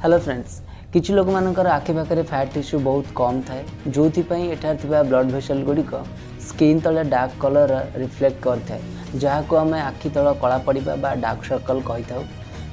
Hello friends, किछि लोक मानकर आखि पाखे फैट टिश्यू बहुत कम थाए जो एठार थिबा ब्लड भेसल गुड़िक स्किन तले डार्क कलर रिफ्लेक्ट करथाए जहां आम आखि तल कला पड़ा बा डार्क सर्कल कही था।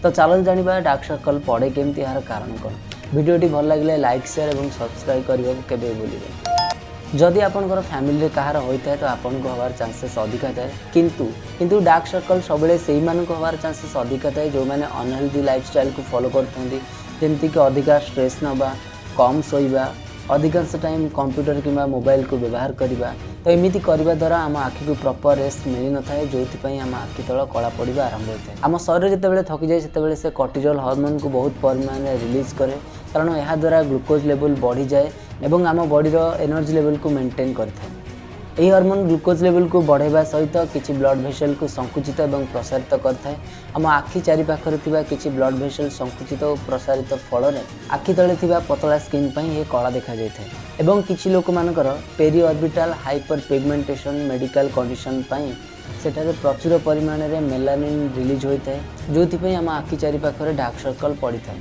तो चलो जानिबा डार्क सर्कल पड़े केमती यार कारण कौन। वीडियोटी भल लगे लाइक शेयर और सब्सक्राइब करने को केबे भूलिबे। जदि आपनकर फैमिली कहार होता है तो आपन को हबार चांसेस अधिका थाए किंतु डार्क सर्कल सब से हबार चांसेस अधिका थाए जो मैंने अनहेल्दी लाइफस्टाइल को फॉलो करते जमीक अधिका स्ट्रेस नवा कम शोवा अधिकांश टाइम कंप्यूटर किंवा मोबाइल को व्यवहार करवा। तो एमती करने द्वारा आम आखि को प्रॉपर रेस्ट मिल न था जो आम आखि तल कला पड़ा आरंभ होता है। आम शरीर जिते थकी जाए से कॉर्टिजोल हार्मोन को बहुत परिमाण में रिलीज करे कारण यह द्वारा ग्लूकोज लेवल बढ़ी जाए और आम बॉडीर एनर्जी लेवल को मेंटेन करता है। यही हार्मोन ग्लूकोज लेवल को बढ़ावा सहित किसी ब्लड भेसल को संकुचित और प्रसारित करता है। आम आखि चारिपाखर किसी ब्लड भेसल संकुचित और प्रसारित फल आखि तले पतला स्किन ये कला देखा जाए और किसी लोक मानकर periorbital hyperpigmentation medical condition सेठारे प्रचुर परिमाण में मेलानिन रिलीज होता है जो आम आखि चारिपाखर डार्क सर्कल पड़ी था।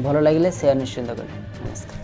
भल लगे शेयर निश्चिंत करें। नमस्कार।